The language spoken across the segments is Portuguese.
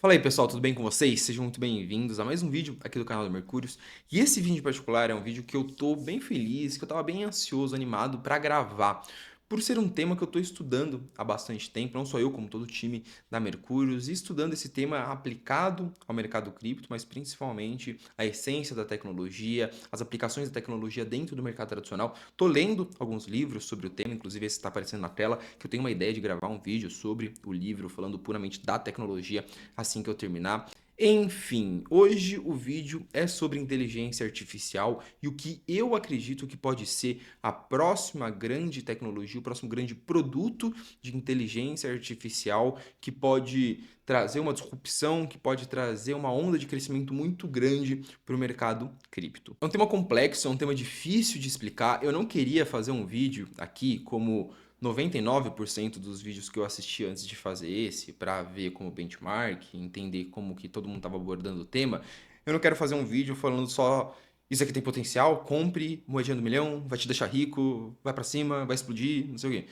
Fala aí pessoal, tudo bem com vocês? Sejam muito bem-vindos a mais um vídeo aqui do canal do Mercúrios. E esse vídeo em particular é um vídeo que eu tô bem feliz, que eu tava bem ansioso, animado para gravar. Por ser um tema que eu tô estudando há bastante tempo, não só eu, como todo o time da Mercúrios, e estudando esse tema aplicado ao mercado cripto, mas principalmente a essência da tecnologia, as aplicações da tecnologia dentro do mercado tradicional. Tô lendo alguns livros sobre o tema, inclusive esse está aparecendo na tela, que eu tenho uma ideia de gravar um vídeo sobre o livro, falando puramente da tecnologia assim que eu terminar. Enfim, hoje o vídeo é sobre inteligência artificial e o que eu acredito que pode ser a próxima grande tecnologia, o próximo grande produto de inteligência artificial que pode trazer uma disrupção, que pode trazer uma onda de crescimento muito grande para o mercado cripto. É um tema complexo, é um tema difícil de explicar. Eu não queria fazer um vídeo aqui como 99% dos vídeos que eu assisti antes de fazer esse, para ver como benchmark, entender como que todo mundo estava abordando o tema, eu não quero fazer um vídeo falando só isso aqui tem potencial, compre, moedinha do milhão, vai te deixar rico, vai para cima, vai explodir, não sei o quê.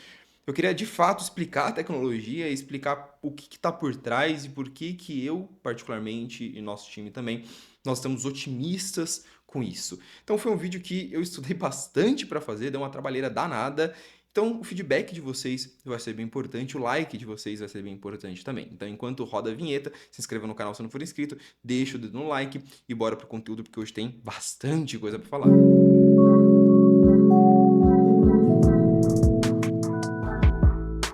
Eu queria de fato explicar a tecnologia, explicar o que está por trás e por que eu, particularmente, e nosso time também, nós estamos otimistas com isso. Então foi um vídeo que eu estudei bastante para fazer, deu uma trabalheira danada. Então, o feedback de vocês vai ser bem importante, o like de vocês vai ser bem importante também. Então, enquanto roda a vinheta, se inscreva no canal se não for inscrito, deixa o dedo no like e bora pro conteúdo, porque hoje tem bastante coisa para falar.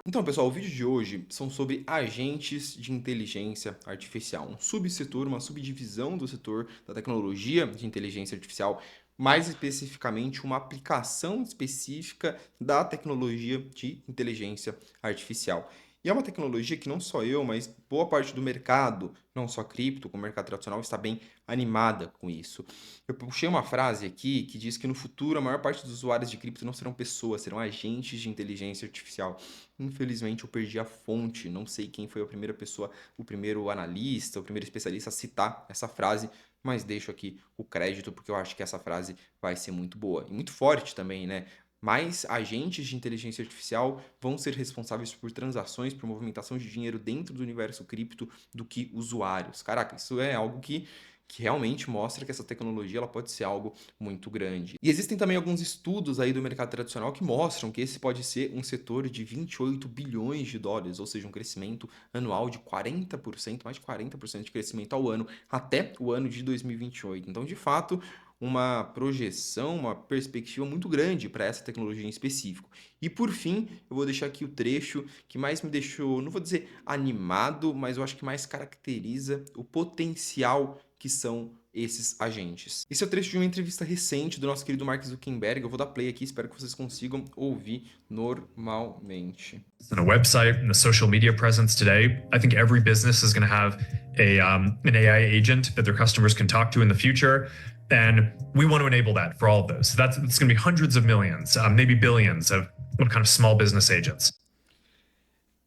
Então, pessoal, o vídeo de hoje são sobre agentes de inteligência artificial, um subsetor, uma subdivisão do setor da tecnologia de inteligência artificial, mais especificamente uma aplicação específica da tecnologia de inteligência artificial. E é uma tecnologia que não só eu, mas boa parte do mercado, não só cripto, como mercado tradicional, está bem animada com isso. Eu puxei uma frase aqui que diz que no futuro a maior parte dos usuários de cripto não serão pessoas, serão agentes de inteligência artificial. Infelizmente eu perdi a fonte, não sei quem foi a primeira pessoa, o primeiro analista, o primeiro especialista a citar essa frase, mas deixo aqui o crédito porque eu acho que essa frase vai ser muito boa e muito forte também, né? Mais agentes de inteligência artificial vão ser responsáveis por transações, por movimentação de dinheiro dentro do universo cripto do que usuários. Caraca, isso é algo que realmente mostra que essa tecnologia ela pode ser algo muito grande. E existem também alguns estudos aí do mercado tradicional que mostram que esse pode ser um setor de 28 bilhões de dólares, ou seja, um crescimento anual de 40%, mais de 40% de crescimento ao ano, até o ano de 2028. Então, de fato, uma projeção, uma perspectiva muito grande para essa tecnologia em específico. E por fim, eu vou deixar aqui o trecho que mais me deixou, não vou dizer animado, mas eu acho que mais caracteriza o potencial que são esses agentes. Esse é o trecho de uma entrevista recente do nosso querido Mark Zuckerberg. Eu vou dar play aqui, espero que vocês consigam ouvir normalmente. And a website and a social media presence today, I think every business is going to have an AI agent that their customers can talk to in the future. And we want to enable that for all of those. So it's going to be hundreds of millions, maybe billions of kind of small business agents.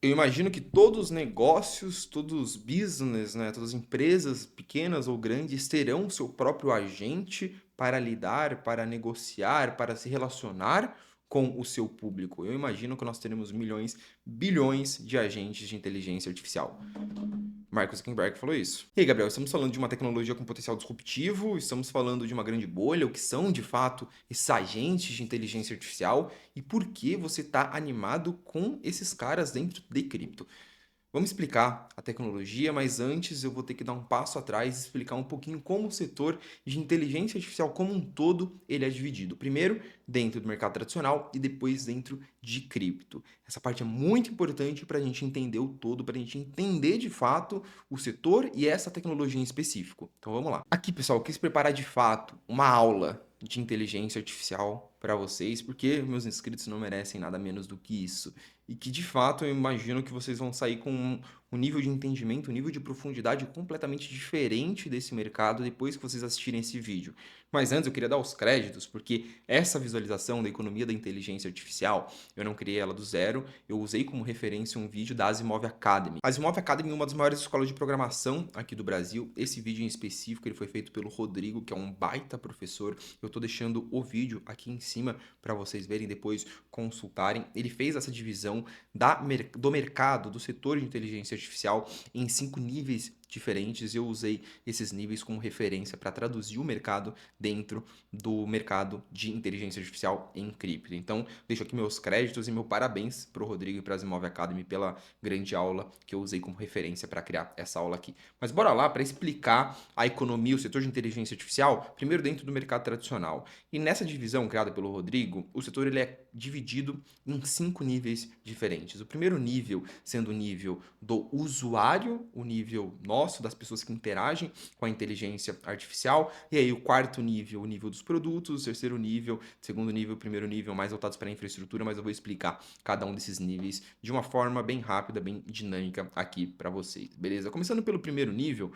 Eu imagino que todos os negócios, todos os business, né, todas as empresas, pequenas ou grandes, terão seu próprio agente para lidar, para negociar, para se relacionar com o seu público. Eu imagino que nós teremos milhões, bilhões de agentes de inteligência artificial. Mark Zuckerberg falou isso. E aí, Gabriel, estamos falando de uma tecnologia com potencial disruptivo, estamos falando de uma grande bolha, o que são, de fato, esses agentes de inteligência artificial e por que você está animado com esses caras dentro de cripto? Vamos explicar a tecnologia, mas antes eu vou ter que dar um passo atrás e explicar um pouquinho como o setor de inteligência artificial como um todo ele é dividido. Primeiro, dentro do mercado tradicional e depois dentro de cripto. Essa parte é muito importante para a gente entender o todo, para a gente entender de fato o setor e essa tecnologia em específico. Então vamos lá. Aqui, pessoal, eu quis preparar de fato uma aula de inteligência artificial para vocês, porque meus inscritos não merecem nada menos do que isso. E que de fato eu imagino que vocês vão sair com um nível de entendimento, um nível de profundidade completamente diferente desse mercado depois que vocês assistirem esse vídeo. Mas antes eu queria dar os créditos, porque essa visualização da economia da inteligência artificial, eu não criei ela do zero, eu usei como referência um vídeo da Asimov Academy. A Asimov Academy é uma das maiores escolas de programação aqui do Brasil. Esse vídeo em específico ele foi feito pelo Rodrigo, que é um baita professor. Eu tô deixando o vídeo aqui em cima para vocês verem depois, consultarem. Ele fez essa divisão do mercado, do setor de inteligência artificial em 5 níveis diferentes e eu usei esses níveis como referência para traduzir o mercado dentro do mercado de inteligência artificial em cripto. Então, deixo aqui meus créditos e meu parabéns para o Rodrigo e para a Asimov Academy pela grande aula que eu usei como referência para criar essa aula aqui. Mas bora lá para explicar a economia, o setor de inteligência artificial, primeiro dentro do mercado tradicional. E nessa divisão criada pelo Rodrigo, o setor ele é dividido em 5 níveis diferentes. O primeiro nível sendo o nível do usuário, o nível nosso, das pessoas que interagem com a inteligência artificial. E aí o quarto nível, o nível dos produtos, o terceiro nível, segundo nível, primeiro nível, mais voltados para a infraestrutura, mas eu vou explicar cada um desses níveis de uma forma bem rápida, bem dinâmica aqui para vocês, beleza? Começando pelo primeiro nível,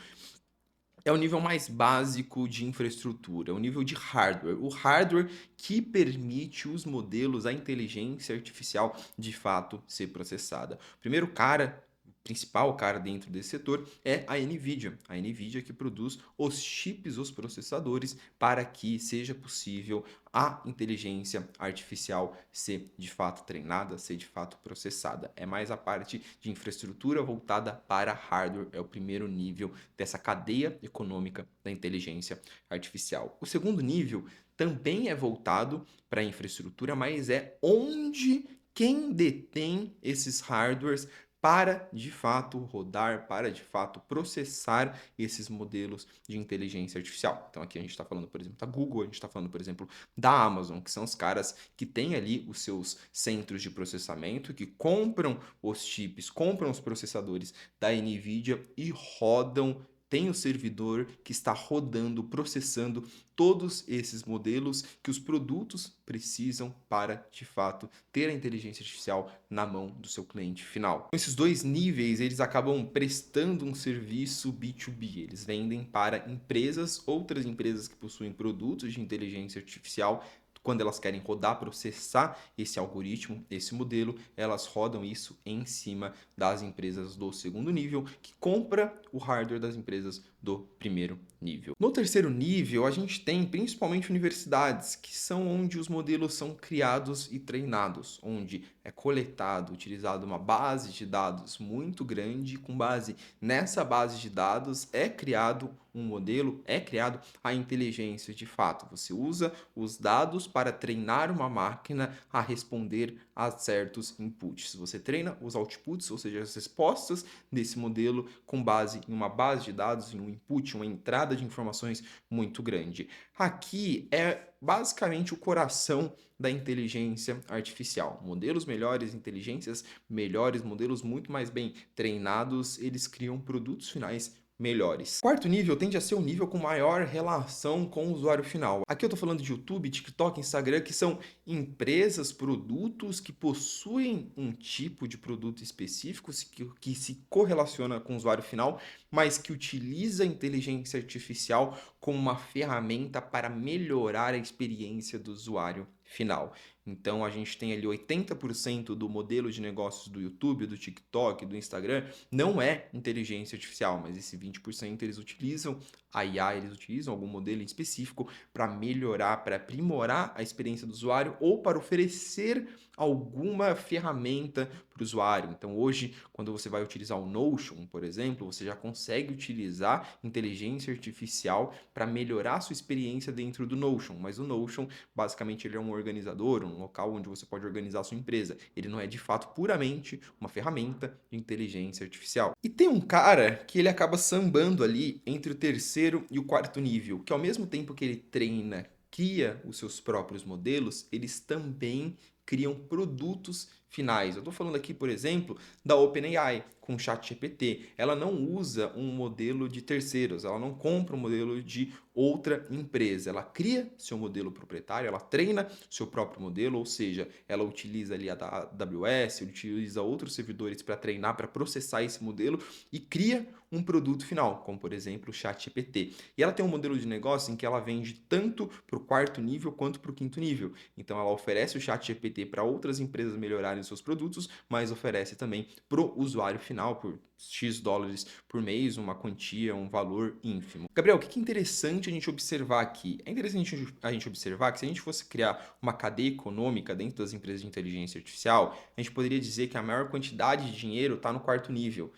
é o nível mais básico de infraestrutura, o nível de hardware. O hardware que permite os modelos, a inteligência artificial, de fato, ser processada. O primeiro cara, o principal cara dentro desse setor é a NVIDIA. A NVIDIA que produz os chips, os processadores, para que seja possível a inteligência artificial ser de fato treinada, ser de fato processada. É mais a parte de infraestrutura voltada para hardware, é o primeiro nível dessa cadeia econômica da inteligência artificial. O segundo nível também é voltado para a infraestrutura, mas é onde quem detém esses hardwares para de fato rodar, para de fato processar esses modelos de inteligência artificial. Então aqui a gente está falando, por exemplo, da Google, a gente está falando, por exemplo, da Amazon, que são os caras que têm ali os seus centros de processamento, que compram os chips, compram os processadores da NVIDIA e rodam. Tem o servidor que está rodando, processando todos esses modelos que os produtos precisam para, de fato, ter a inteligência artificial na mão do seu cliente final. Esses dois níveis, eles acabam prestando um serviço B2B. Eles vendem para empresas, outras empresas que possuem produtos de inteligência artificial. Quando elas querem rodar, processar esse algoritmo, esse modelo, elas rodam isso em cima das empresas do segundo nível, que compra o hardware das empresas do primeiro nível. No terceiro nível, a gente tem principalmente universidades, que são onde os modelos são criados e treinados, onde é coletado, utilizado uma base de dados muito grande, com base nessa base de dados é criado um modelo, é criado a inteligência de fato. Você usa os dados para treinar uma máquina a responder a certos inputs. Você treina os outputs, ou seja, as respostas desse modelo com base em uma base de dados, em um input, uma entrada de informações muito grande. Aqui é basicamente o coração da inteligência artificial. Modelos melhores, inteligências melhores, modelos muito mais bem treinados, eles criam produtos finais melhores. Quarto nível tende a ser o nível com maior relação com o usuário final. Aqui eu estou falando de YouTube, TikTok, Instagram, que são empresas, produtos que possuem um tipo de produto específico que se correlaciona com o usuário final, mas que utiliza a inteligência artificial como uma ferramenta para melhorar a experiência do usuário final. Então a gente tem ali 80% do modelo de negócios do YouTube, do TikTok, do Instagram, não é inteligência artificial, mas esse 20% eles utilizam a IA, eles utilizam algum modelo em específico para melhorar, para aprimorar a experiência do usuário ou para oferecer alguma ferramenta para o usuário. Então hoje, quando você vai utilizar o Notion, por exemplo, você já consegue utilizar inteligência artificial para melhorar a sua experiência dentro do Notion, mas o Notion, basicamente, ele é um organizador, um local onde você pode organizar a sua empresa. Ele não é, de fato, puramente uma ferramenta de inteligência artificial. E tem um cara que ele acaba sambando ali entre o terceiro e o quarto nível, que ao mesmo tempo que ele treina, cria os seus próprios modelos, eles também criam produtos finais. Eu estou falando aqui, por exemplo, da OpenAI com o ChatGPT. Ela não usa um modelo de terceiros, ela não compra um modelo de outra empresa. Ela cria seu modelo proprietário, ela treina seu próprio modelo, ou seja, ela utiliza ali a AWS, utiliza outros servidores para treinar, para processar esse modelo e cria um produto final, como por exemplo o ChatGPT. E ela tem um modelo de negócio em que ela vende tanto para o quarto nível quanto para o quinto nível. Então ela oferece o ChatGPT para outras empresas melhorarem seus produtos, mas oferece também para o usuário final por X dólares por mês, uma quantia, um valor ínfimo. Gabriel, o que é interessante a gente observar aqui? É interessante a gente observar que se a gente fosse criar uma cadeia econômica dentro das empresas de inteligência artificial, a gente poderia dizer que a maior quantidade de dinheiro está no quarto nível.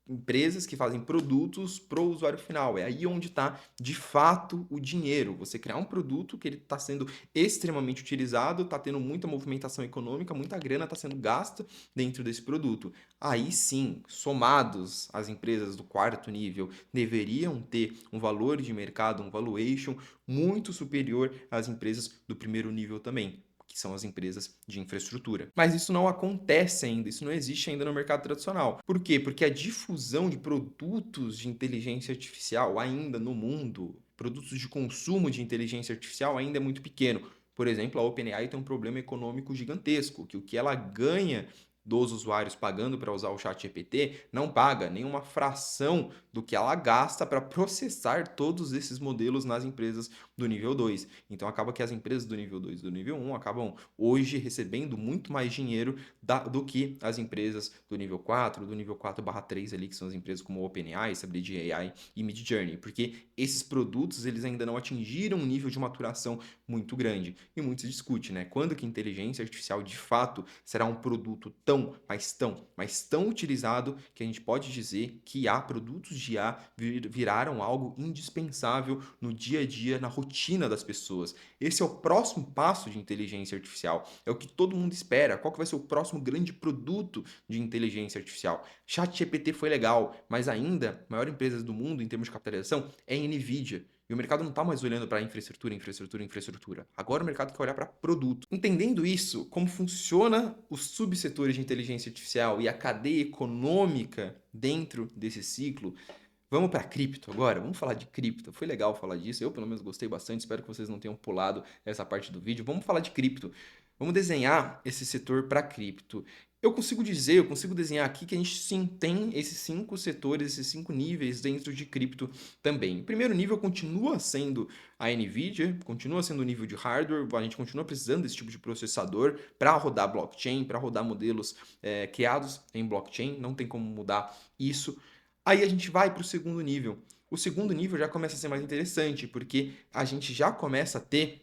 empresas que fazem produtos para o usuário final. É aí onde está, de fato, o dinheiro. Você criar um produto que ele está sendo extremamente utilizado, está tendo muita movimentação econômica, muita grana está sendo gasta dentro desse produto. Aí sim, somados as empresas do quarto nível, deveriam ter um valor de mercado, um valuation muito superior às empresas do primeiro nível também, que são as empresas de infraestrutura. Mas isso não acontece ainda, isso não existe ainda no mercado tradicional. Por quê? Porque a difusão de produtos de inteligência artificial ainda no mundo, produtos de consumo de inteligência artificial ainda é muito pequeno. Por exemplo, a OpenAI tem um problema econômico gigantesco, que o que ela ganha dos usuários pagando para usar o ChatGPT não paga nenhuma fração do que ela gasta para processar todos esses modelos nas empresas do nível 2. Então acaba que as empresas do nível 2 e do nível 1 acabam hoje recebendo muito mais dinheiro do que as empresas do nível 4, do nível 4/3 ali, que são as empresas como OpenAI, Stability AI e Midjourney, porque esses produtos eles ainda não atingiram um nível de maturação muito grande. E muito se discute, né? Quando que a inteligência artificial de fato será um produto mas tão utilizado que a gente pode dizer que há produtos de IA viraram algo indispensável no dia a dia, na rotina das pessoas. Esse é o próximo passo de inteligência artificial. É o que todo mundo espera. Qual que vai ser o próximo grande produto de inteligência artificial? ChatGPT foi legal, mas ainda a maior empresa do mundo em termos de capitalização é a Nvidia. E o mercado não está mais olhando para infraestrutura. Agora o mercado quer olhar para produto. Entendendo isso, como funciona os subsetores de inteligência artificial e a cadeia econômica dentro desse ciclo, vamos para cripto agora? Vamos falar de cripto. Foi legal falar disso. Eu, pelo menos, gostei bastante. Espero que vocês não tenham pulado essa parte do vídeo. Vamos falar de cripto. Vamos desenhar esse setor para cripto. Eu consigo desenhar aqui que a gente sim tem esses 5 setores, esses 5 níveis dentro de cripto também. O primeiro nível continua sendo a NVIDIA, continua sendo o nível de hardware, a gente continua precisando desse tipo de processador para rodar blockchain, para rodar modelos criados em blockchain, não tem como mudar isso. Aí a gente vai para o segundo nível. O segundo nível já começa a ser mais interessante, porque a gente já começa a ter,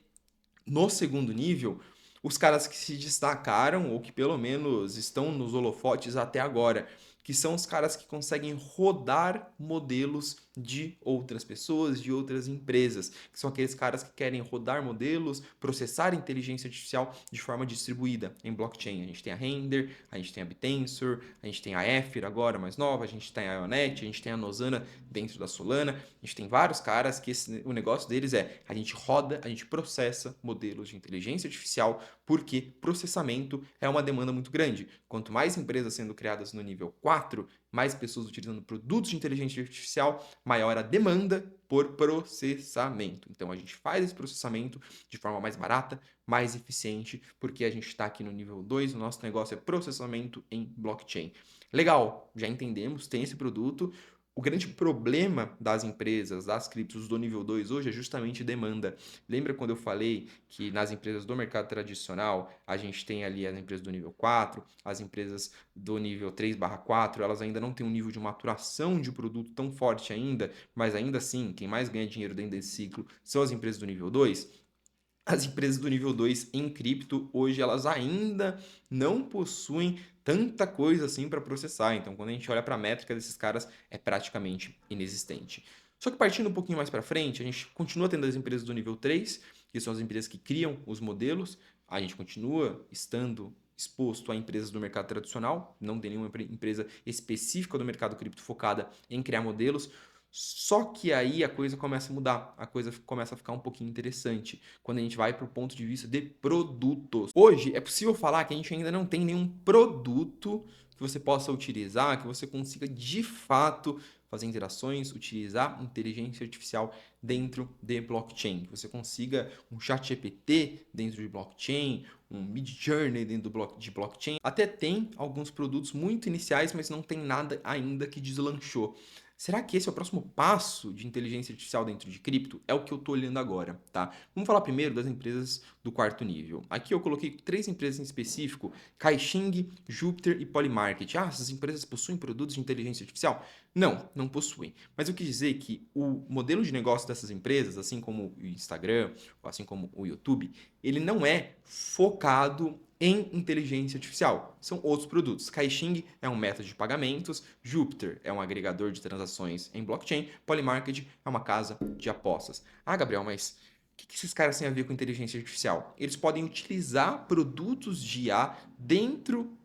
no segundo nível, os caras que se destacaram, ou que pelo menos estão nos holofotes até agora, que são os caras que conseguem rodar modelos de outras pessoas, de outras empresas, que são aqueles caras que querem rodar modelos, processar inteligência artificial de forma distribuída em blockchain. A gente tem a Render, a gente tem a Bitensor, a gente tem a Ether agora mais nova, a gente tem a Ionet, a gente tem a Nozana dentro da Solana, a gente tem vários caras que o negócio deles é a gente roda, a gente processa modelos de inteligência artificial, porque processamento é uma demanda muito grande. Quanto mais empresas sendo criadas no nível 4, mais pessoas utilizando produtos de inteligência artificial, maior a demanda por processamento. Então a gente faz esse processamento de forma mais barata, mais eficiente, porque a gente está aqui no nível 2, o nosso negócio é processamento em blockchain. Legal, já entendemos, tem esse produto. O grande problema das empresas, das criptos do nível 2 hoje é justamente demanda. Lembra quando eu falei que nas empresas do mercado tradicional, a gente tem ali as empresas do nível 4, as empresas do nível 3/4, elas ainda não têm um nível de maturação de produto tão forte ainda, mas ainda assim, quem mais ganha dinheiro dentro desse ciclo são as empresas do nível 2. As empresas do nível 2 em cripto, hoje, elas ainda não possuem tanta coisa assim para processar. Então, quando a gente olha para a métrica desses caras, é praticamente inexistente. Só que partindo um pouquinho mais para frente, a gente continua tendo as empresas do nível 3, que são as empresas que criam os modelos. A gente continua estando exposto a empresas do mercado tradicional, não tem nenhuma empresa específica do mercado cripto focada em criar modelos. Só que aí a coisa começa a mudar, a coisa começa a ficar um pouquinho interessante quando a gente vai para o ponto de vista de produtos. Hoje é possível falar que a gente ainda não tem nenhum produto que você possa utilizar, que você consiga de fato fazer interações, utilizar inteligência artificial dentro de blockchain. Que você consiga um ChatGPT dentro de blockchain, um Midjourney dentro de blockchain. Até tem alguns produtos muito iniciais, mas não tem nada ainda que deslanchou. Será que esse é o próximo passo de inteligência artificial dentro de cripto? É o que eu estou olhando agora, tá? Vamos falar primeiro das empresas do quarto nível. Aqui eu coloquei 3 empresas em específico: Caixing, Jupiter e Polymarket. Ah, essas empresas possuem produtos de inteligência artificial? Não, não possuem. Mas eu quis dizer que o modelo de negócio dessas empresas, assim como o Instagram, assim como o YouTube, ele não é focado em inteligência artificial. São outros produtos. Caixing é um método de pagamentos, Jupyter é um agregador de transações em blockchain, Polymarket é uma casa de apostas. Ah, Gabriel, mas o que esses caras têm a ver com inteligência artificial? Eles podem utilizar produtos de IA dentro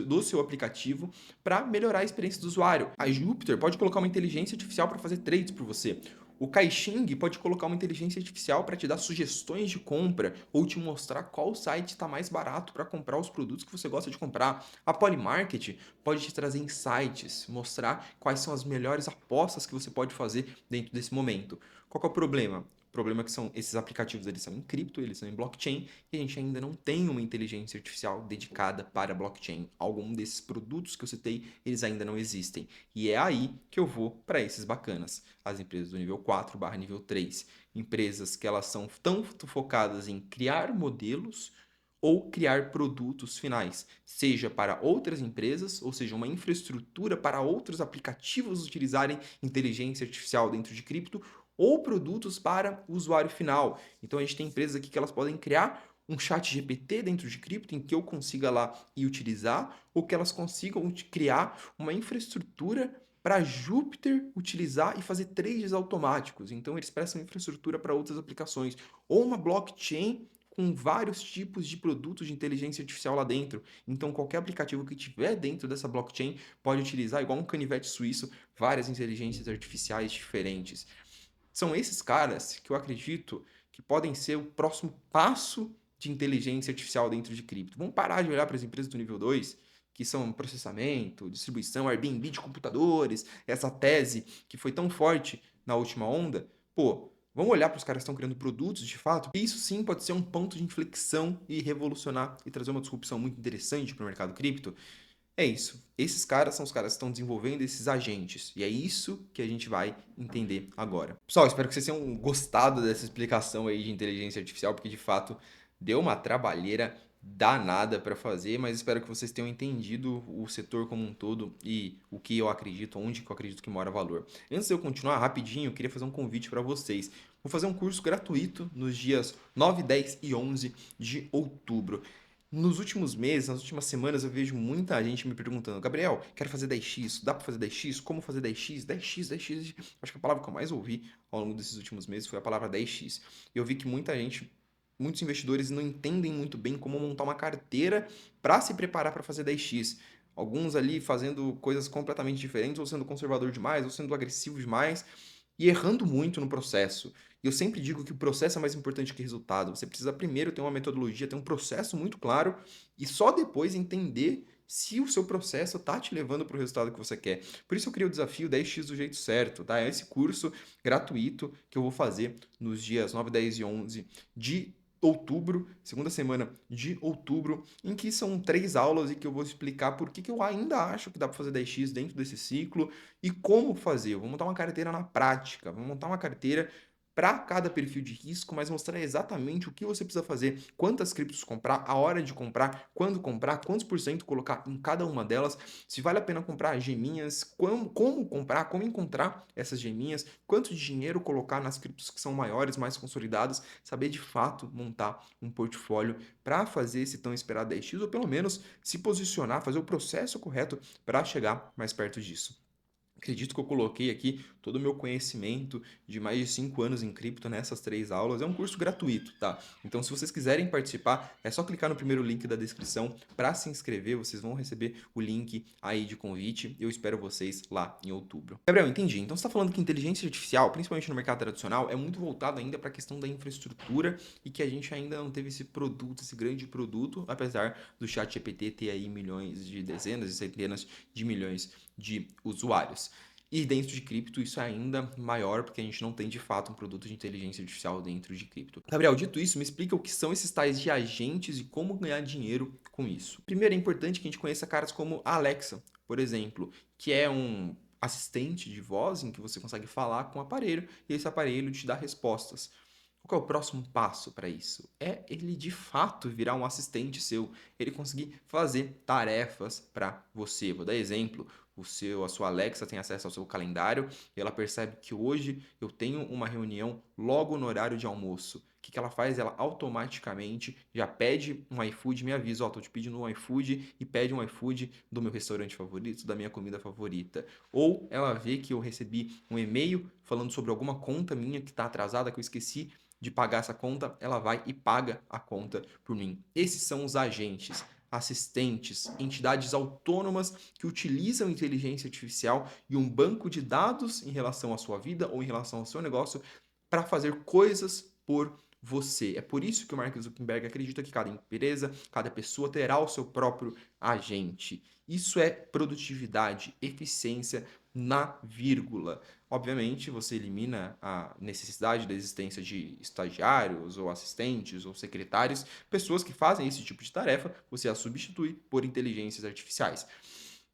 do seu aplicativo para melhorar a experiência do usuário. A Jupyter pode colocar uma inteligência artificial para fazer trades por você. O Caixing pode colocar uma inteligência artificial para te dar sugestões de compra ou te mostrar qual site está mais barato para comprar os produtos que você gosta de comprar. A Polymarket pode te trazer insights, mostrar quais são as melhores apostas que você pode fazer dentro desse momento. Qual que é o problema? O problema é que esses aplicativos eles são em cripto, eles são em blockchain e a gente ainda não tem uma inteligência artificial dedicada para blockchain. Algum desses produtos que eu citei, eles ainda não existem. E é aí que eu vou para esses bacanas. As empresas do nível 4/nível 3. Empresas que elas são tanto focadas em criar modelos ou criar produtos finais, seja para outras empresas, ou seja, uma infraestrutura para outros aplicativos utilizarem inteligência artificial dentro de cripto, ou produtos para o usuário final. Então a gente tem empresas aqui que elas podem criar um chat GPT dentro de cripto em que eu consiga lá e utilizar, ou que elas consigam criar uma infraestrutura para Jupyter utilizar e fazer trades automáticos. Então eles prestam infraestrutura para outras aplicações, ou uma blockchain com vários tipos de produtos de inteligência artificial lá dentro. Então qualquer aplicativo que tiver dentro dessa blockchain pode utilizar, igual um canivete suíço, várias inteligências artificiais diferentes. São esses caras que eu acredito que podem ser o próximo passo de inteligência artificial dentro de cripto. Vamos parar de olhar para as empresas do nível 2, que são processamento, distribuição, Airbnb de computadores, essa tese que foi tão forte na última onda. Pô, vamos olhar para os caras que estão criando produtos de fato. Isso sim pode ser um ponto de inflexão e revolucionar e trazer uma disrupção muito interessante para o mercado cripto. É isso. Esses caras são os caras que estão desenvolvendo esses agentes. E é isso que a gente vai entender agora. Pessoal, espero que vocês tenham gostado dessa explicação aí de inteligência artificial, porque de fato deu uma trabalheira danada para fazer, mas espero que vocês tenham entendido o setor como um todo e o que eu acredito, onde que eu acredito que mora valor. Antes de eu continuar rapidinho, eu queria fazer um convite para vocês. Vou fazer um curso gratuito nos dias 9, 10 e 11 de outubro. Nos últimos meses, nas últimas semanas, eu vejo muita gente me perguntando: Gabriel, quero fazer 10x, dá para fazer 10x? Como fazer 10x? 10x, 10x. Acho que a palavra que eu mais ouvi ao longo desses últimos meses foi a palavra 10x. Eu vi que muita gente, muitos investidores não entendem muito bem como montar uma carteira para se preparar para fazer 10x. Alguns ali fazendo coisas completamente diferentes, ou sendo conservador demais, ou sendo agressivo demais e errando muito no processo. E eu sempre digo que o processo é mais importante que o resultado. Você precisa primeiro ter uma metodologia, ter um processo muito claro e só depois entender se o seu processo está te levando para o resultado que você quer. Por isso eu criei o desafio 10x do jeito certo, tá? É esse curso gratuito que eu vou fazer nos dias 9, 10 e 11 de outubro, segunda semana de outubro, em que são 3 aulas e que eu vou explicar por que eu ainda acho que dá para fazer 10x dentro desse ciclo e como fazer. Eu vou montar uma carteira na prática, vou montar uma carteira para cada perfil de risco, mas mostrar exatamente o que você precisa fazer, quantas criptos comprar, a hora de comprar, quantos por cento colocar em cada uma delas, se vale a pena comprar geminhas, como comprar, como encontrar essas geminhas, quanto de dinheiro colocar nas criptos que são maiores, mais consolidadas, saber de fato montar um portfólio para fazer esse tão esperado 10x, ou pelo menos se posicionar, fazer o processo correto para chegar mais perto disso. Acredito que eu coloquei aqui todo o meu conhecimento de mais de 5 anos em cripto nessas 3 aulas. É um curso gratuito, tá? Então, se vocês quiserem participar, é só clicar no primeiro link da descrição para se inscrever. Vocês vão receber o link aí de convite. Eu espero vocês lá em outubro. Gabriel, entendi. Então, você está falando que inteligência artificial, principalmente no mercado tradicional, é muito voltado ainda para a questão da infraestrutura e que a gente ainda não teve esse produto, esse grande produto, apesar do ChatGPT ter aí milhões de dezenas e centenas de milhões de usuários. E dentro de cripto isso é ainda maior, porque a gente não tem de fato um produto de inteligência artificial dentro de cripto. Gabriel, dito isso, me explica o que são esses tais de agentes e como ganhar dinheiro com isso. Primeiro, é importante que a gente conheça caras como a Alexa, por exemplo, que é um assistente de voz em que você consegue falar com o aparelho e esse aparelho te dá respostas. Qual é o próximo passo para isso? É ele de fato virar um assistente seu, ele conseguir fazer tarefas para você. Vou dar exemplo. a sua Alexa tem acesso ao seu calendário e ela percebe que hoje eu tenho uma reunião logo no horário de almoço. O que ela faz? Ela automaticamente já pede um iFood, me avisa, ó, tô te pedindo um iFood e pede um iFood do meu restaurante favorito, da minha comida favorita. Ou ela vê que eu recebi um e-mail falando sobre alguma conta minha que está atrasada, que eu esqueci de pagar essa conta, ela vai e paga a conta por mim. Esses são os agentes, assistentes, entidades autônomas que utilizam inteligência artificial e um banco de dados em relação à sua vida ou em relação ao seu negócio para fazer coisas por você. É por isso que o Mark Zuckerberg acredita que cada empresa, cada pessoa terá o seu próprio agente. Isso é produtividade, eficiência na vírgula. Obviamente, você elimina a necessidade da existência de estagiários ou assistentes ou secretários, pessoas que fazem esse tipo de tarefa, você as substitui por inteligências artificiais.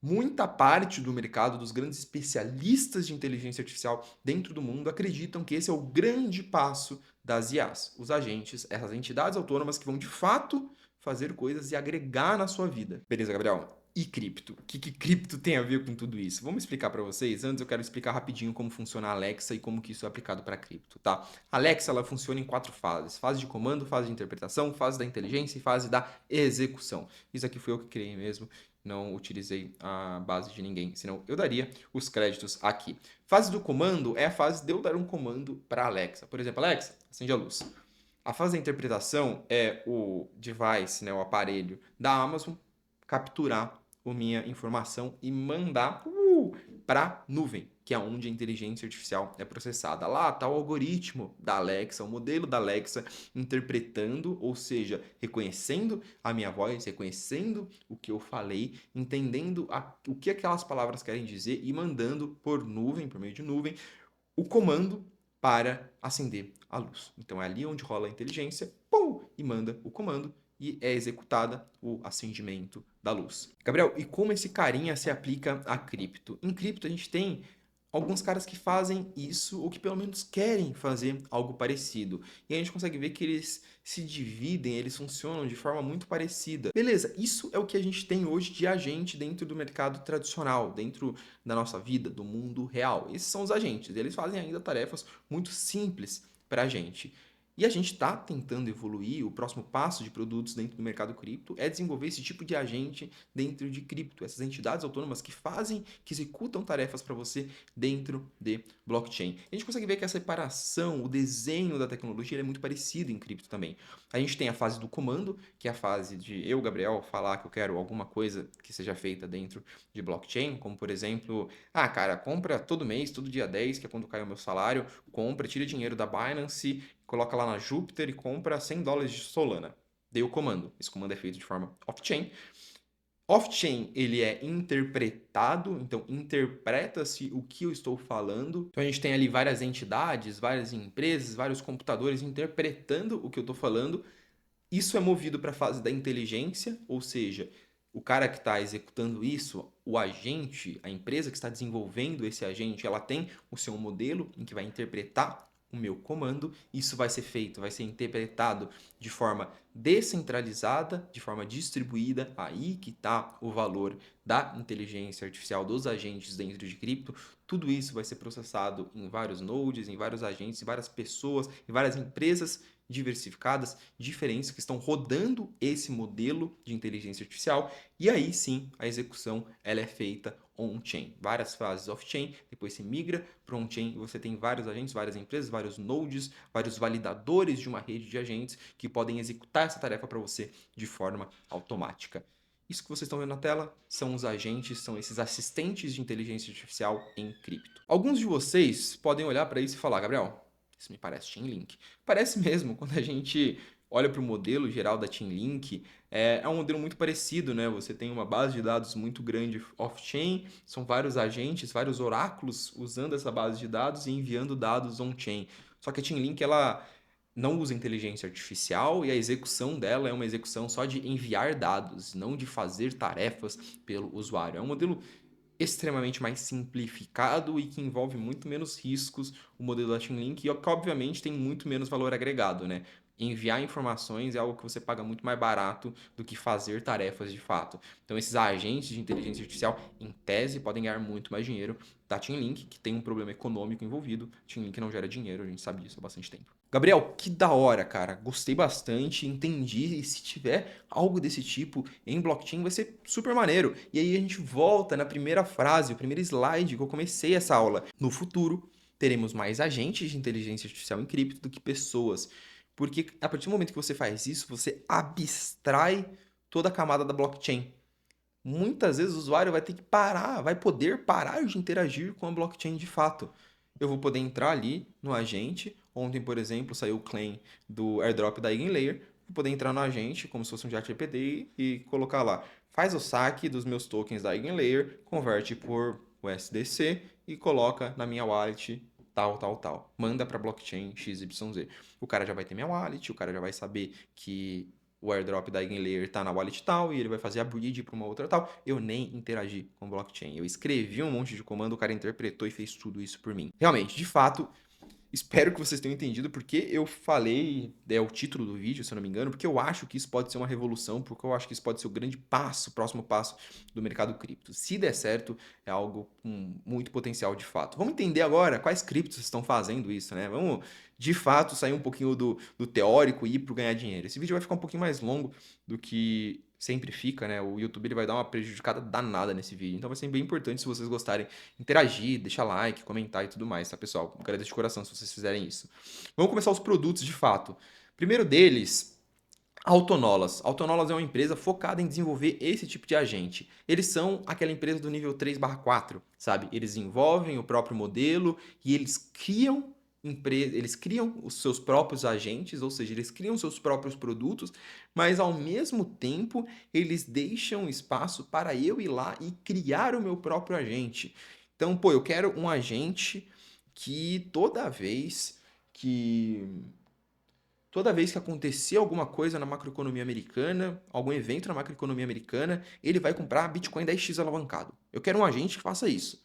Muita parte do mercado dos grandes especialistas de inteligência artificial dentro do mundo acreditam que esse é o grande passo das IAs, os agentes, essas entidades autônomas que vão de fato fazer coisas e agregar na sua vida. Beleza, Gabriel? E cripto? O que cripto tem a ver com tudo isso? Vamos explicar para vocês. Antes eu quero explicar rapidinho como funciona a Alexa e como que isso é aplicado para cripto, tá? A Alexa ela funciona em 4 fases: fase de comando, fase de interpretação, fase da inteligência e fase da execução. Isso aqui foi eu que criei mesmo. Não utilizei a base de ninguém, senão eu daria os créditos aqui. Fase do comando é a fase de eu dar um comando para a Alexa. Por exemplo, Alexa, acende a luz. A fase da interpretação é o device, né, o aparelho da Amazon, capturar a minha informação e mandar para a nuvem, que é onde a inteligência artificial é processada. Lá está o algoritmo da Alexa, o modelo da Alexa interpretando, ou seja, reconhecendo a minha voz, reconhecendo o que eu falei, entendendo o que aquelas palavras querem dizer e mandando por nuvem, por meio de nuvem, o comando para acender a luz. Então é ali onde rola a inteligência, pum, e manda o comando e é executada o acendimento da luz. Gabriel, e como esse carinha se aplica a cripto? Em cripto a gente tem alguns caras que fazem isso ou que pelo menos querem fazer algo parecido. E a gente consegue ver que eles se dividem, eles funcionam de forma muito parecida. Beleza, isso é o que a gente tem hoje de agente dentro do mercado tradicional, dentro da nossa vida, do mundo real. Esses são os agentes, eles fazem ainda tarefas muito simples para a gente. E a gente está tentando evoluir. O próximo passo de produtos dentro do mercado cripto é desenvolver esse tipo de agente dentro de cripto, essas entidades autônomas que fazem, que executam tarefas para você dentro de blockchain. A gente consegue ver que a separação, o desenho da tecnologia é muito parecido em cripto também. A gente tem a fase do comando, que é a fase de eu, Gabriel, falar que eu quero alguma coisa que seja feita dentro de blockchain, como por exemplo, cara, compra todo mês, todo dia 10, que é quando cai o meu salário, compra, tira dinheiro da Binance, coloca lá na Júpiter e compra $100 de Solana. Dei o comando. Esse comando é feito de forma off-chain. Off-chain, ele é interpretado, então interpreta-se o que eu estou falando. Então a gente tem ali várias entidades, várias empresas, vários computadores interpretando o que eu estou falando. Isso é movido para a fase da inteligência, ou seja, o cara que está executando isso, o agente, a empresa que está desenvolvendo esse agente, ela tem o seu modelo em que vai interpretar o meu comando. Isso vai ser feito, vai ser interpretado de forma descentralizada, de forma distribuída. Aí que está o valor da inteligência artificial dos agentes dentro de cripto. Tudo isso vai ser processado em vários nodes, em vários agentes, em várias pessoas, em várias empresas diversificadas, diferentes, que estão rodando esse modelo de inteligência artificial, e aí sim a execução ela é feita on-chain. Várias fases off-chain, depois se migra para on-chain e você tem vários agentes, várias empresas, vários nodes, vários validadores de uma rede de agentes que podem executar essa tarefa para você de forma automática. Isso que vocês estão vendo na tela são os agentes, são esses assistentes de inteligência artificial em cripto. Alguns de vocês podem olhar para isso e falar, Gabriel, isso me parece Chainlink. Parece mesmo, quando a gente olha para o modelo geral da Chainlink, é um modelo muito parecido, né? Você tem uma base de dados muito grande off-chain, são vários agentes, vários oráculos usando essa base de dados e enviando dados on-chain. Só que a Chainlink, ela não usa inteligência artificial e a execução dela é uma execução só de enviar dados, não de fazer tarefas pelo usuário. É um modelo extremamente mais simplificado e que envolve muito menos riscos o modelo da Chainlink e que obviamente tem muito menos valor agregado, né? Enviar informações é algo que você paga muito mais barato do que fazer tarefas de fato. Então, esses agentes de inteligência artificial, em tese, podem ganhar muito mais dinheiro da Chainlink, que tem um problema econômico envolvido. Chainlink não gera dinheiro, a gente sabe disso há bastante tempo. Gabriel, que da hora, cara. Gostei bastante, entendi. E se tiver algo desse tipo em blockchain, vai ser super maneiro. E aí a gente volta na primeira frase, o primeiro slide que eu comecei essa aula. No futuro, teremos mais agentes de inteligência artificial em cripto do que pessoas. Porque a partir do momento que você faz isso, você abstrai toda a camada da blockchain. Muitas vezes o usuário vai ter que parar, vai poder parar de interagir com a blockchain de fato. Eu vou poder entrar ali no agente. Ontem, por exemplo, saiu o claim do airdrop da Eigenlayer. Vou poder entrar no agente, como se fosse um JetGPT, e colocar lá, faz o saque dos meus tokens da Eigenlayer, converte por USDC e coloca na minha wallet tal, tal, tal. Manda para blockchain XYZ. O cara já vai ter minha wallet, o cara já vai saber que o airdrop da Eigenlayer tá na wallet tal e ele vai fazer a bridge para uma outra tal. Eu nem interagi com o blockchain. Eu escrevi um monte de comando, o cara interpretou e fez tudo isso por mim. Realmente, de fato, espero que vocês tenham entendido porque eu falei, é o título do vídeo, se eu não me engano, porque eu acho que isso pode ser uma revolução, porque eu acho que isso pode ser o grande passo, o próximo passo do mercado cripto. Se der certo, é algo com muito potencial de fato. Vamos entender agora quais criptos estão fazendo isso, né? Vamos, de fato, sair um pouquinho do teórico e ir para ganhar dinheiro. Esse vídeo vai ficar um pouquinho mais longo do que sempre fica, né? O YouTube ele vai dar uma prejudicada danada nesse vídeo. Então vai ser bem importante, se vocês gostarem, interagir, deixar like, comentar e tudo mais, tá, pessoal? Eu agradeço de coração se vocês fizerem isso. Vamos começar os produtos de fato. Primeiro deles, Autonolas. Autonolas é uma empresa focada em desenvolver esse tipo de agente. Eles são aquela empresa do nível 3/4, sabe? Eles desenvolvem o próprio modelo e eles criam os seus próprios agentes, ou seja, eles criam seus próprios produtos, mas ao mesmo tempo eles deixam espaço para eu ir lá e criar o meu próprio agente. Então, pô, eu quero um agente que toda vez que acontecer alguma coisa na macroeconomia americana, algum evento na macroeconomia americana, ele vai comprar Bitcoin 10x alavancado. Eu quero um agente que faça isso.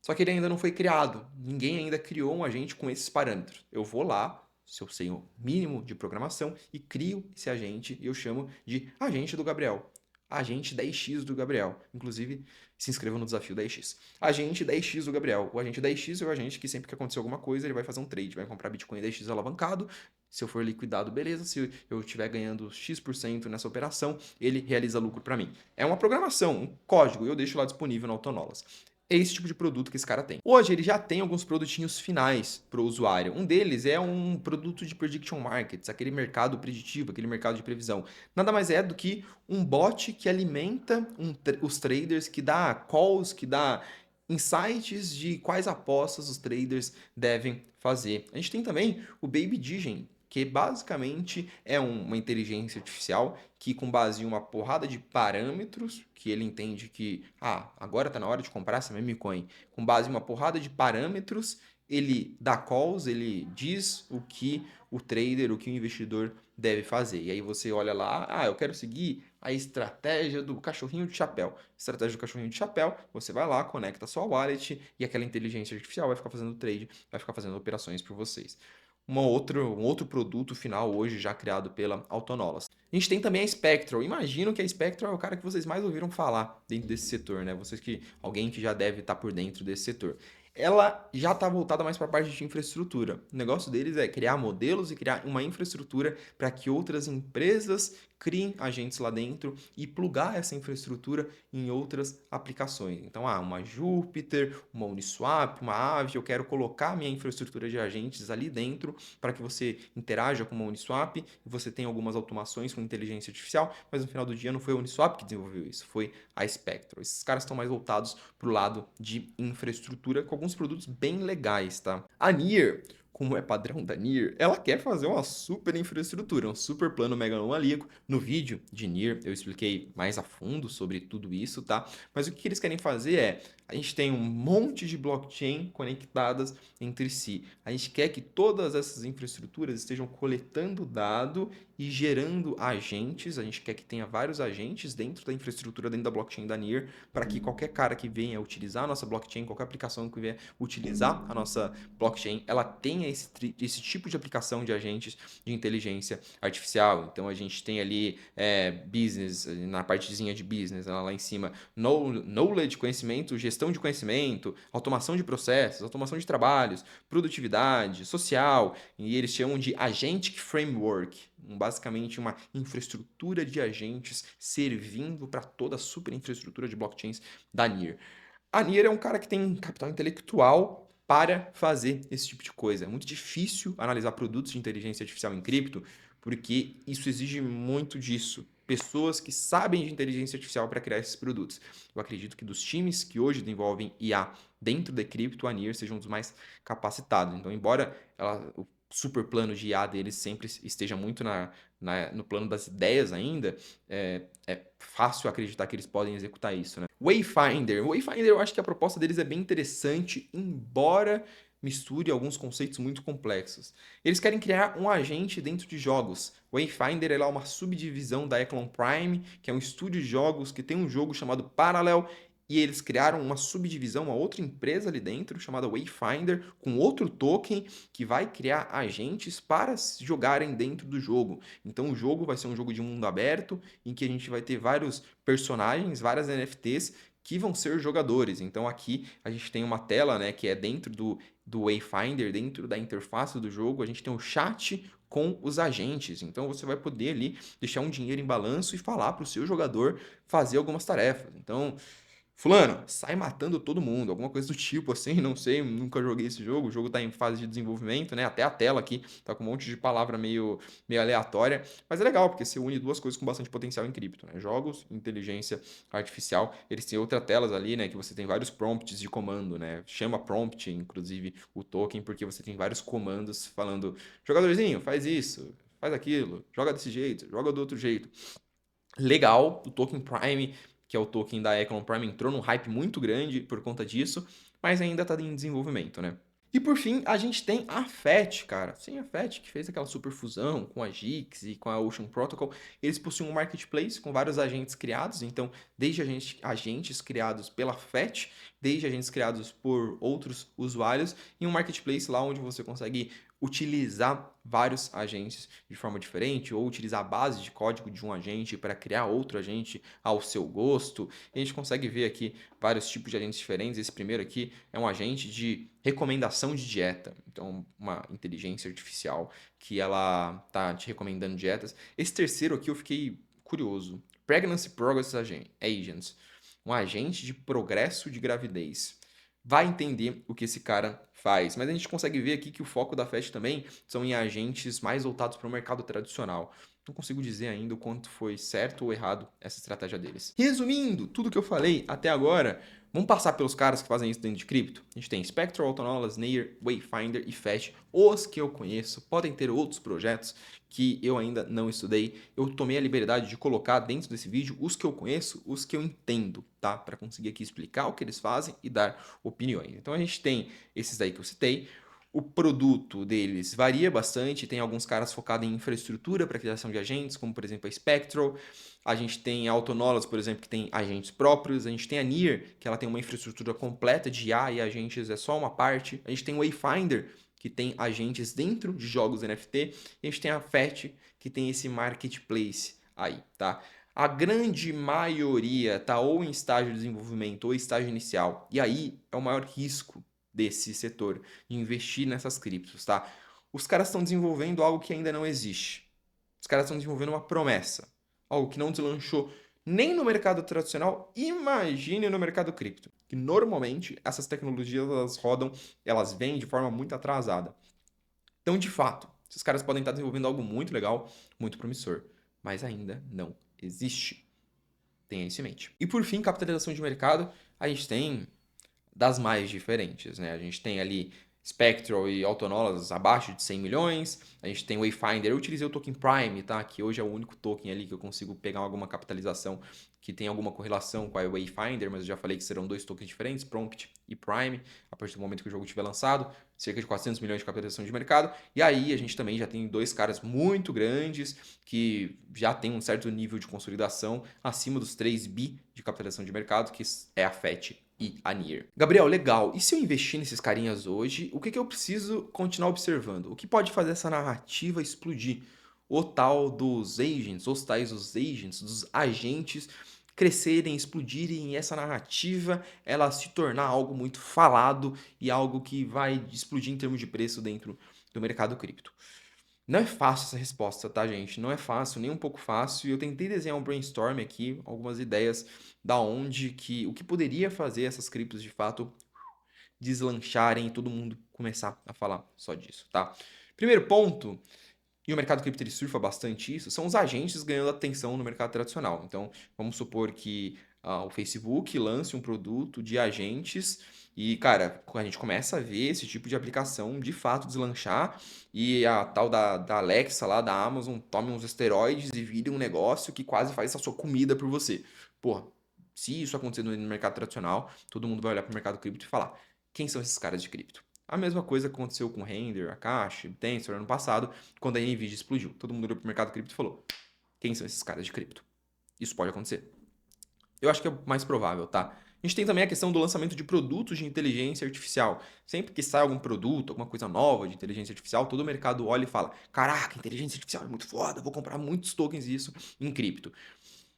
Só que ele ainda não foi criado. Ninguém ainda criou um agente com esses parâmetros. Eu vou lá, se eu sei o mínimo de programação, e crio esse agente e eu chamo de agente do Gabriel. Agente 10x do Gabriel. Inclusive, se inscreva no desafio 10x. Agente 10x do Gabriel. O agente 10x é o agente que sempre que acontecer alguma coisa, ele vai fazer um trade, vai comprar Bitcoin 10x alavancado. Se eu for liquidado, beleza. Se eu estiver ganhando X% nessa operação, ele realiza lucro para mim. É uma programação, um código, e eu deixo lá disponível no Autonolas. É esse tipo de produto que esse cara tem. Hoje ele já tem alguns produtinhos finais para o usuário. Um deles é um produto de prediction markets, aquele mercado preditivo, aquele mercado de previsão. Nada mais é do que um bot que alimenta os traders, que dá calls, que dá insights de quais apostas os traders devem fazer. A gente tem também o Baby Digen, que basicamente é uma inteligência artificial que, com base em uma porrada de parâmetros, que ele entende que, agora está na hora de comprar essa meme coin, com base em uma porrada de parâmetros, ele dá calls, ele diz o que o trader, o que o investidor deve fazer. E aí você olha lá, eu quero seguir a estratégia do cachorrinho de chapéu. Estratégia do cachorrinho de chapéu, você vai lá, conecta a sua wallet e aquela inteligência artificial vai ficar fazendo trade, vai ficar fazendo operações por vocês. Um outro produto final hoje já criado pela Autonolas. A gente tem também a Spectral. Imagino que a Spectral é o cara que vocês mais ouviram falar dentro desse setor, né? Alguém que já deve estar por dentro desse setor. Ela já está voltada mais para a parte de infraestrutura. O negócio deles é criar modelos e criar uma infraestrutura para que outras empresas criem agentes lá dentro e plugar essa infraestrutura em outras aplicações. Então, uma Jupyter, uma Uniswap, uma Aave, eu quero colocar minha infraestrutura de agentes ali dentro para que você interaja com uma Uniswap e você tenha algumas automações com inteligência artificial, mas no final do dia não foi a Uniswap que desenvolveu isso, foi a Spectral. Esses caras estão mais voltados para o lado de infraestrutura com alguns produtos bem legais, tá? A Near, como é padrão da Near, ela quer fazer uma super infraestrutura, um super plano megalomaníaco. No vídeo de Near eu expliquei mais a fundo sobre tudo isso, tá? Mas o que eles querem fazer é, a gente tem um monte de blockchain conectadas entre si. A gente quer que todas essas infraestruturas estejam coletando dado e gerando agentes. A gente quer que tenha vários agentes dentro da infraestrutura, dentro da blockchain da Near, para que qualquer cara que venha utilizar a nossa blockchain, qualquer aplicação que venha utilizar a nossa blockchain, ela tenha tem esse tipo de aplicação de agentes de inteligência artificial. Então, a gente tem ali business, na partezinha de business, lá em cima, knowledge, conhecimento, gestão de conhecimento, automação de processos, automação de trabalhos, produtividade, social, e eles chamam de Agentic Framework, basicamente uma infraestrutura de agentes servindo para toda a super infraestrutura de blockchains da Near. A Near é um cara que tem capital intelectual para fazer esse tipo de coisa. É muito difícil analisar produtos de inteligência artificial em cripto, porque isso exige muito disso. Pessoas que sabem de inteligência artificial para criar esses produtos. Eu acredito que dos times que hoje desenvolvem IA dentro da cripto, a Near seja um dos mais capacitados. Então, embora o super plano de IA deles sempre esteja muito no plano das ideias ainda, é fácil acreditar que eles podem executar isso, né? Wayfinder. Wayfinder, eu acho que a proposta deles é bem interessante, embora misture alguns conceitos muito complexos. Eles querem criar um agente dentro de jogos. Wayfinder é uma subdivisão da Echelon Prime, que é um estúdio de jogos que tem um jogo chamado Parallel, e eles criaram uma subdivisão, uma outra empresa ali dentro, chamada Wayfinder, com outro token que vai criar agentes para jogarem dentro do jogo. Então o jogo vai ser um jogo de mundo aberto, em que a gente vai ter vários personagens, várias NFTs que vão ser jogadores. Então aqui a gente tem uma tela, né, que é dentro do Wayfinder, dentro da interface do jogo, a gente tem o chat com os agentes. Então você vai poder ali deixar um dinheiro em balanço e falar para o seu jogador fazer algumas tarefas. Então, fulano, sai matando todo mundo, alguma coisa do tipo assim, não sei, nunca joguei esse jogo, o jogo tá em fase de desenvolvimento, né? Até a tela aqui tá com um monte de palavra meio aleatória, mas é legal, porque você une duas coisas com bastante potencial em cripto, né? Jogos, inteligência artificial, eles têm outras telas ali, né? Que você tem vários prompts de comando, né? Chama prompt, inclusive, o token, porque você tem vários comandos falando, jogadorzinho, faz isso, faz aquilo, joga desse jeito, joga do outro jeito. Legal, o token Prime, que é o token da Echelon Prime, entrou num hype muito grande por conta disso, mas ainda está em desenvolvimento, né? E por fim, a gente tem a FET, cara. Sim, a FET, que fez aquela super fusão com a GIX e com a Ocean Protocol. Eles possuem um marketplace com vários agentes criados. Então, desde agentes criados pela FET, desde agentes criados por outros usuários, e um marketplace lá onde você consegue utilizar vários agentes de forma diferente ou utilizar a base de código de um agente para criar outro agente ao seu gosto. E a gente consegue ver aqui vários tipos de agentes diferentes. Esse primeiro aqui é um agente de recomendação de dieta. Então, uma inteligência artificial que ela tá te recomendando dietas. Esse terceiro aqui eu fiquei curioso. Pregnancy Progress Agents. Um agente de progresso de gravidez. Vai entender o que esse cara faz. Mas a gente consegue ver aqui que o foco da FET também são em agentes mais voltados para o mercado tradicional. Não consigo dizer ainda o quanto foi certo ou errado essa estratégia deles. Resumindo, tudo que eu falei até agora, vamos passar pelos caras que fazem isso dentro de cripto? A gente tem Spectral, Autonolas, Near, Wayfinder e FET, os que eu conheço. Podem ter outros projetos que eu ainda não estudei. Eu tomei a liberdade de colocar dentro desse vídeo os que eu conheço, os que eu entendo, tá? Para conseguir aqui explicar o que eles fazem e dar opiniões. Então a gente tem esses daí que eu citei. O produto deles varia bastante, tem alguns caras focados em infraestrutura para criação de agentes, como por exemplo a Spectral. A gente tem a Autonolas, por exemplo, que tem agentes próprios. A gente tem a Near, que ela tem uma infraestrutura completa de IA e agentes é só uma parte. A gente tem o Wayfinder, que tem agentes dentro de jogos NFT. E a gente tem a FET, que tem esse marketplace aí, tá? A grande maioria tá ou em estágio de desenvolvimento ou estágio inicial. E aí é o maior risco desse setor, de investir nessas criptos, tá? Os caras estão desenvolvendo algo que ainda não existe. Os caras estão desenvolvendo uma promessa, algo que não deslanchou nem no mercado tradicional, imagine no mercado cripto, que normalmente essas tecnologias elas vêm de forma muito atrasada. Então, de fato, esses caras podem estar desenvolvendo algo muito legal, muito promissor, mas ainda não existe. Tenha isso em mente. E por fim, capitalização de mercado, a gente tem das mais diferentes, né? A gente tem ali Spectral e Autonolas abaixo de 100 milhões, a gente tem Wayfinder, eu utilizei o token Prime, tá? Que hoje é o único token ali que eu consigo pegar alguma capitalização que tem alguma correlação com a Wayfinder, mas eu já falei que serão dois tokens diferentes, Prompt e Prime, a partir do momento que o jogo estiver lançado, cerca de 400 milhões de capitalização de mercado, e aí a gente também já tem dois caras muito grandes que já tem um certo nível de consolidação acima dos 3 bi de capitalização de mercado, que é a FET e a Near. Gabriel, legal. E se eu investir nesses carinhas hoje, o que que eu preciso continuar observando? O que pode fazer essa narrativa explodir? O tal dos agents, os tais dos agents, dos agentes crescerem, explodirem e essa narrativa ela se tornar algo muito falado e algo que vai explodir em termos de preço dentro do mercado cripto. Não é fácil essa resposta, tá, gente? Não é fácil, nem um pouco fácil. E eu tentei desenhar um brainstorm aqui, algumas ideias da onde que o que poderia fazer essas criptos de fato deslancharem e todo mundo começar a falar só disso, tá? Primeiro ponto, e o mercado cripto ele surfa bastante isso, são os agentes ganhando atenção no mercado tradicional. Então, vamos supor que o Facebook lance um produto de agentes e, cara, a gente começa a ver esse tipo de aplicação de fato deslanchar e a tal da Alexa lá, da Amazon, tome uns esteroides e vire um negócio que quase faz a sua comida por você. Porra, se isso acontecer no mercado tradicional, todo mundo vai olhar para o mercado cripto e falar: quem são esses caras de cripto? A mesma coisa aconteceu com o Render, Akashi, Tensor ano passado, quando a Nvidia explodiu. Todo mundo olhou para o mercado cripto e falou: quem são esses caras de cripto? Isso pode acontecer. Eu acho que é o mais provável, tá? A gente tem também a questão do lançamento de produtos de inteligência artificial. Sempre que sai algum produto, alguma coisa nova de inteligência artificial, todo o mercado olha e fala: caraca, inteligência artificial é muito foda, vou comprar muitos tokens disso em cripto.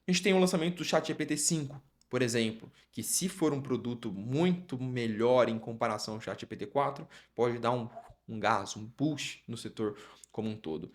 A gente tem o lançamento do ChatGPT-5, por exemplo, que se for um produto muito melhor em comparação ao ChatGPT-4, pode dar um gás, um push no setor como um todo.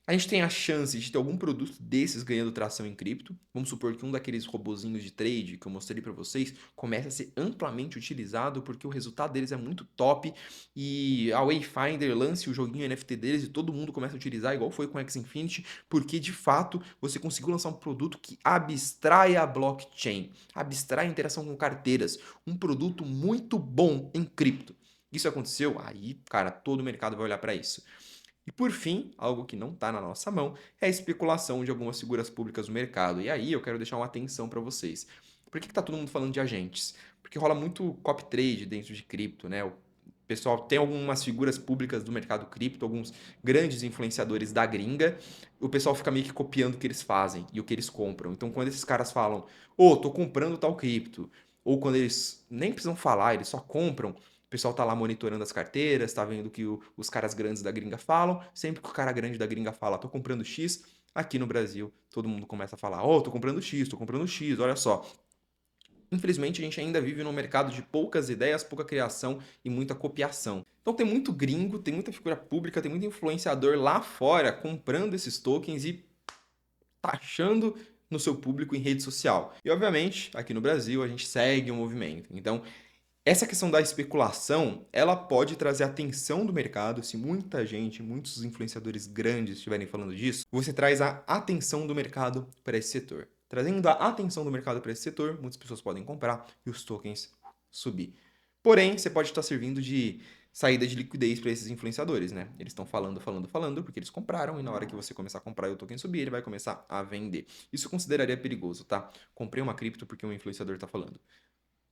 A gente tem a chance de ter algum produto desses ganhando tração em cripto. Vamos supor que um daqueles robozinhos de trade que eu mostrei para vocês comece a ser amplamente utilizado porque o resultado deles é muito top e a Wayfinder lance o joguinho NFT deles e todo mundo começa a utilizar, igual foi com o X-Infinity, porque de fato você conseguiu lançar um produto que abstrai a blockchain, abstrai a interação com carteiras, um produto muito bom em cripto. Isso aconteceu? Aí, cara, todo o mercado vai olhar para isso. E por fim, algo que não está na nossa mão, é a especulação de algumas figuras públicas no mercado. E aí eu quero deixar uma atenção para vocês. Por que está todo mundo falando de agentes? Porque rola muito copy trade dentro de cripto, né? O pessoal tem algumas figuras públicas do mercado cripto, alguns grandes influenciadores da gringa. O pessoal fica meio que copiando o que eles fazem e o que eles compram. Então, quando esses caras falam, ô, tô comprando tal cripto, ou quando eles nem precisam falar, eles só compram, o pessoal tá lá monitorando as carteiras, tá vendo o que os caras grandes da gringa falam. Sempre que o cara grande da gringa fala, tô comprando X, aqui no Brasil todo mundo começa a falar, ó, tô comprando X, olha só. Infelizmente, a gente ainda vive num mercado de poucas ideias, pouca criação e muita copiação. Então tem muito gringo, tem muita figura pública, tem muito influenciador lá fora comprando esses tokens e taxando no seu público em rede social. E obviamente, aqui no Brasil, a gente segue o movimento. Então, essa questão da especulação, ela pode trazer atenção do mercado. Se muita gente, muitos influenciadores grandes estiverem falando disso, você traz a atenção do mercado para esse setor. Trazendo a atenção do mercado para esse setor, muitas pessoas podem comprar e os tokens subir. Porém, você pode estar servindo de saída de liquidez para esses influenciadores, né? Eles estão falando, porque eles compraram, e na hora que você começar a comprar e o token subir, ele vai começar a vender. Isso eu consideraria perigoso, tá? Comprei uma cripto porque um influenciador está falando.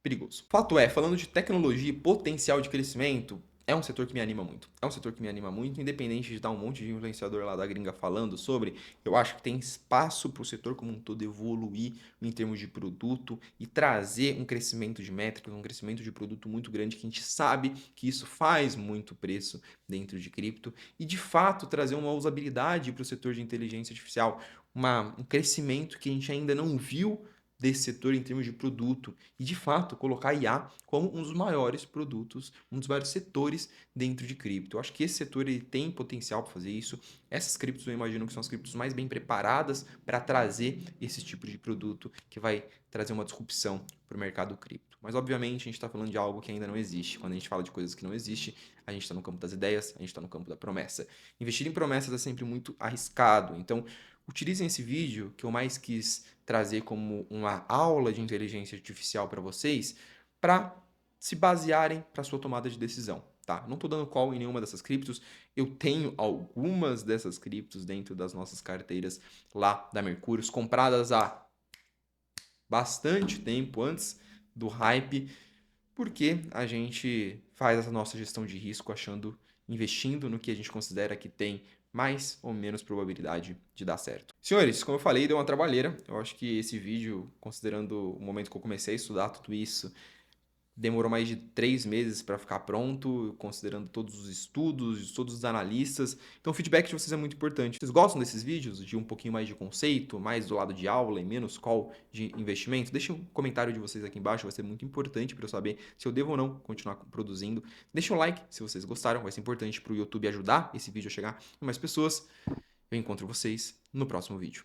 Perigoso. Fato é, falando de tecnologia e potencial de crescimento, é um setor que me anima muito. É um setor que me anima muito, independente de estar um monte de influenciador lá da gringa falando sobre, eu acho que tem espaço para o setor como um todo evoluir em termos de produto e trazer um crescimento de métricas, um crescimento de produto muito grande, que a gente sabe que isso faz muito preço dentro de cripto e de fato trazer uma usabilidade para o setor de inteligência artificial, um crescimento que a gente ainda não viu desse setor em termos de produto e, de fato, colocar a IA como um dos maiores produtos, um dos maiores setores dentro de cripto. Eu acho que esse setor ele tem potencial para fazer isso. Essas criptos eu imagino que são as criptos mais bem preparadas para trazer esse tipo de produto que vai trazer uma disrupção para o mercado cripto. Mas, obviamente, a gente está falando de algo que ainda não existe. Quando a gente fala de coisas que não existem, a gente está no campo das ideias, a gente está no campo da promessa. Investir em promessas é sempre muito arriscado. Então, utilizem esse vídeo que eu mais quis trazer como uma aula de inteligência artificial para vocês, para se basearem para sua tomada de decisão, tá? Não estou dando call em nenhuma dessas criptos, eu tenho algumas dessas criptos dentro das nossas carteiras lá da Mercúrios, compradas há bastante tempo antes do hype, porque a gente faz essa nossa gestão de risco investindo no que a gente considera que tem mais ou menos probabilidade de dar certo. Senhores, como eu falei, deu uma trabalheira. Eu acho que esse vídeo, considerando o momento que eu comecei a estudar tudo isso, demorou mais de 3 meses para ficar pronto, considerando todos os estudos, todos os analistas. Então, o feedback de vocês é muito importante. Vocês gostam desses vídeos de um pouquinho mais de conceito, mais do lado de aula e menos call de investimento? Deixa um comentário de vocês aqui embaixo, vai ser muito importante para eu saber se eu devo ou não continuar produzindo. Deixa um like se vocês gostaram, vai ser importante para o YouTube ajudar esse vídeo a chegar em mais pessoas. Eu encontro vocês no próximo vídeo.